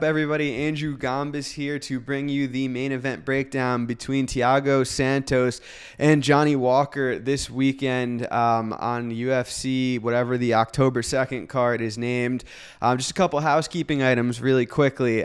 Everybody, Andrew Gambis here to bring you the main event breakdown between Thiago Santos and Johnny Walker this weekend on UFC, whatever the October 2nd card is named. Just a couple housekeeping items really quickly.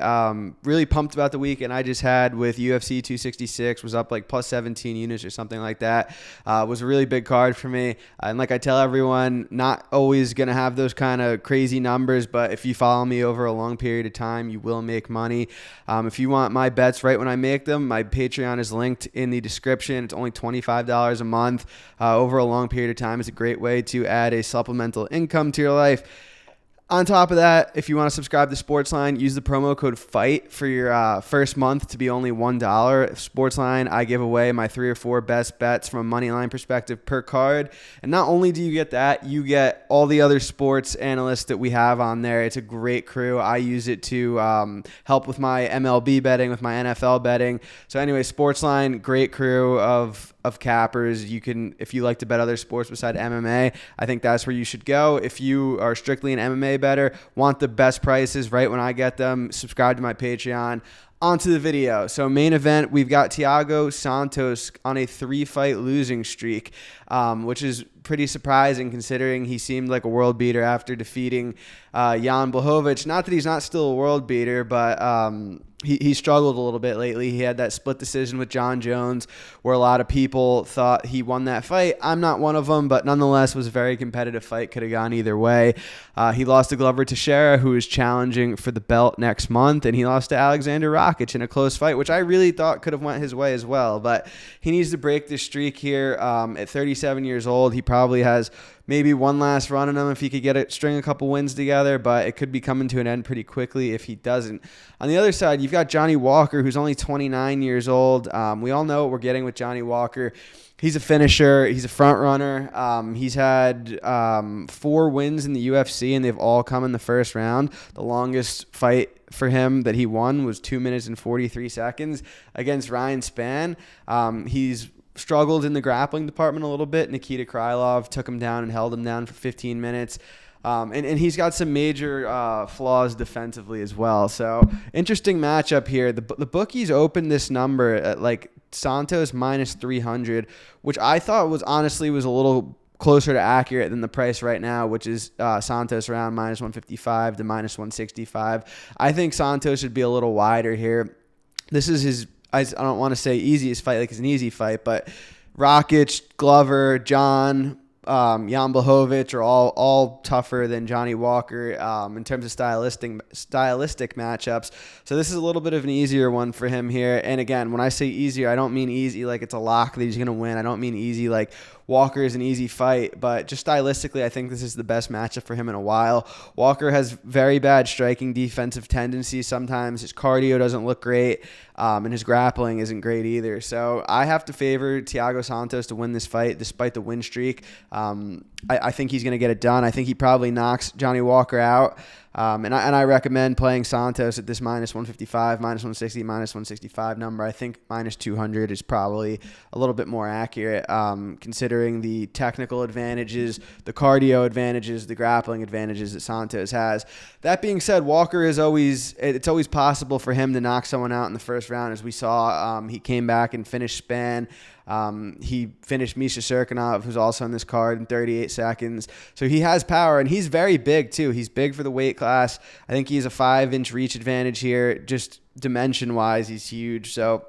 Really pumped about the weekend I just had with UFC 266, was up like plus 17 units or something like that. Was a really big card for me. And like I tell everyone, not always going to have those kind of crazy numbers, but if you follow me over a long period of time, you will make money. If you want my bets right when I make them, my Patreon is linked in the description. It's only $25 a month. Over a long period of time is a great way to add a supplemental income to your life. On top of that, if you want to subscribe to Sportsline, use the promo code FIGHT for your first month to be only $1. Sportsline, I give away my 3 or 4 best bets from a money line perspective per card. And not only do you get that, you get all the other sports analysts that we have on there. It's a great crew. I use it to help with my MLB betting, with my NFL betting. So anyway, Sportsline, great crew of cappers. You can, if you like to bet other sports beside MMA, I think that's where you should go. If you are strictly an MMA better, want the best prices right when I get them, subscribe to my Patreon. Onto the video. So main event, we've got Thiago Santos on a 3-fight losing streak, which is pretty surprising considering he seemed like a world beater after defeating Jan Blachowicz. Not that he's not still a world beater, but he struggled a little bit lately. He had that split decision with John Jones where a lot of people thought he won that fight. I'm not one of them, but nonetheless was a very competitive fight. Could have gone either way. He lost to Glover Teixeira, who is challenging for the belt next month, and he lost to Alexander Rakic in a close fight, which I really thought could have went his way as well. But he needs to break this streak here. At 37 years old, he probably has maybe one last run in him if he could string a couple wins together, but it could be coming to an end pretty quickly if he doesn't. On the other side, you've got Johnny Walker, who's only 29 years old. We all know what we're getting with Johnny Walker. He's a finisher. He's a front runner. He's had 4 wins in the UFC, and they've all come in the first round. The longest fight for him that he won was 2 minutes and 43 seconds against Ryan Spann. He's struggled in the grappling department a little bit. Nikita Krylov took him down and held him down for 15 minutes. And he's got some major flaws defensively as well. So interesting matchup here. The bookies opened this number at like Santos minus 300, which I thought was honestly was a little closer to accurate than the price right now, which is Santos around minus 155 to minus 165. I think Santos should be a little wider here. This is his, I don't want to say easiest fight, like it's an easy fight, but Rakic, Glover, John, Jan Blachowicz are all tougher than Johnny Walker in terms of stylistic matchups. So this is a little bit of an easier one for him here. And again, when I say easier, I don't mean easy like it's a lock that he's going to win. I don't mean easy like Walker is an easy fight, but just stylistically, I think this is the best matchup for him in a while. Walker has very bad striking defensive tendencies sometimes. His cardio doesn't look great, and his grappling isn't great either. So I have to favor Thiago Santos to win this fight despite the win streak. I think he's going to get it done. I think he probably knocks Johnny Walker out. And I recommend playing Santos at this minus 155, minus 160, minus 165 number. I think minus 200 is probably a little bit more accurate, considering the technical advantages, the cardio advantages, the grappling advantages that Santos has. That being said, Walker it's always possible for him to knock someone out in the first round, as we saw. He came back and finished Spann. He finished Misha Serkinov, who's also on this card, in 38 seconds. So he has power, and he's very big too. He's big for the weight class. I think he's a 5-inch reach advantage here. Just dimension-wise, he's huge. So,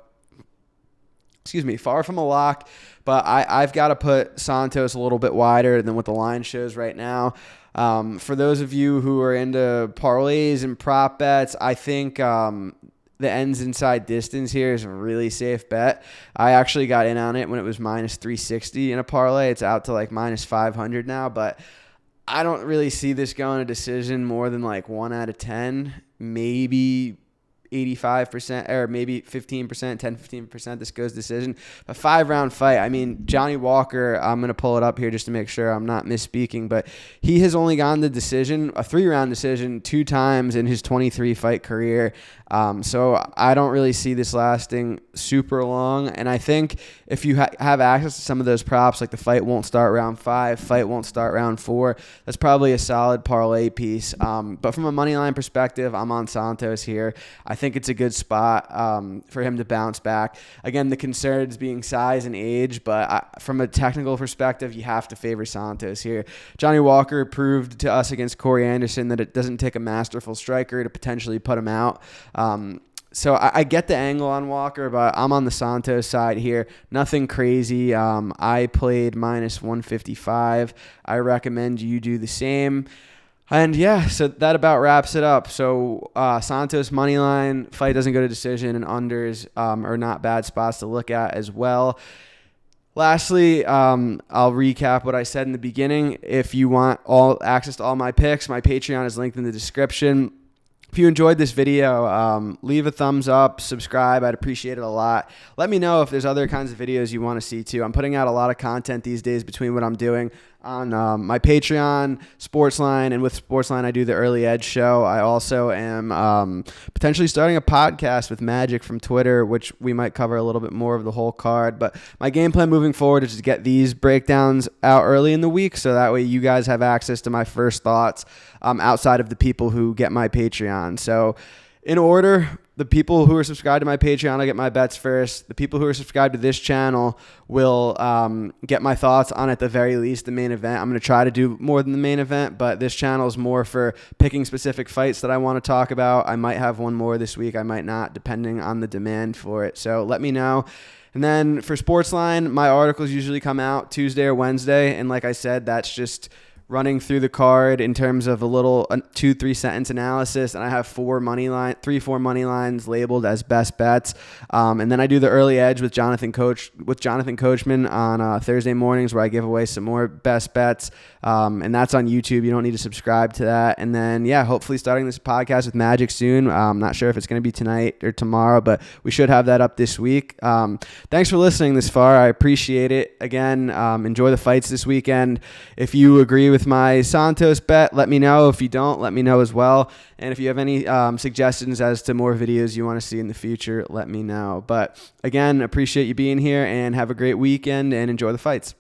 far from a lock, but I've got to put Santos a little bit wider than what the line shows right now. For those of you who are into parlays and prop bets, I think the ends inside distance here is a really safe bet. I actually got in on it when it was minus 360 in a parlay. It's out to like minus 500 now, but I don't really see this going to decision more than like 1 out of 10, maybe 85% or maybe 15%, 10-15% this goes decision. A 5-round fight. I mean, Johnny Walker, I'm going to pull it up here just to make sure I'm not misspeaking, but he has only gone to decision, a 3-round decision, 2 times in his 23 fight career. So I don't really see this lasting super long. And I think if you have access to some of those props, like the fight won't start round 5, fight won't start round 4, that's probably a solid parlay piece. But from a money line perspective, I'm on Santos here. I think it's a good spot for him to bounce back. Again, the concerns being size and age, but from a technical perspective, you have to favor Santos here. Johnny Walker proved to us against Corey Anderson that it doesn't take a masterful striker to potentially put him out. So I get the angle on Walker, but I'm on the Santos side here. Nothing crazy. I played minus 155. I recommend you do the same. And yeah, so that about wraps it up. So Santos money line, fight doesn't go to decision, and unders are not bad spots to look at as well. Lastly, I'll recap what I said in the beginning. If you want all access to all my picks, my Patreon is linked in the description. If you enjoyed this video, leave a thumbs up, subscribe. I'd appreciate it a lot. Let me know if there's other kinds of videos you want to see too. I'm putting out a lot of content these days between what I'm doing on my Patreon, Sportsline, and with Sportsline, I do the Early Edge show. I also am potentially starting a podcast with Magic from Twitter, which we might cover a little bit more of the whole card. But my game plan moving forward is to get these breakdowns out early in the week, so that way you guys have access to my first thoughts outside of the people who get my Patreon. So in order, the people who are subscribed to my Patreon, I get my bets first. The people who are subscribed to this channel will get my thoughts on, at the very least, the main event. I'm going to try to do more than the main event, but this channel is more for picking specific fights that I want to talk about. I might have one more this week. I might not, depending on the demand for it. So let me know. And then for Sportsline, my articles usually come out Tuesday or Wednesday. And like I said, that's just running through the card in terms of a little 2-3 sentence analysis, and I have 4 money lines labeled as best bets, and then I do the Early Edge with Jonathan Coachman on Thursday mornings, where I give away some more best bets, and that's on YouTube. You don't need to subscribe to that. And then hopefully starting this podcast with Magic soon. I'm not sure if it's going to be tonight or tomorrow, but we should have that up this week. Thanks for listening this far. I appreciate it. Again, enjoy the fights this weekend. If you agree with my Santos bet, let me know. If you don't, let me know as well. And if you have any suggestions as to more videos you want to see in the future, let me know. But again, appreciate you being here, and have a great weekend and enjoy the fights.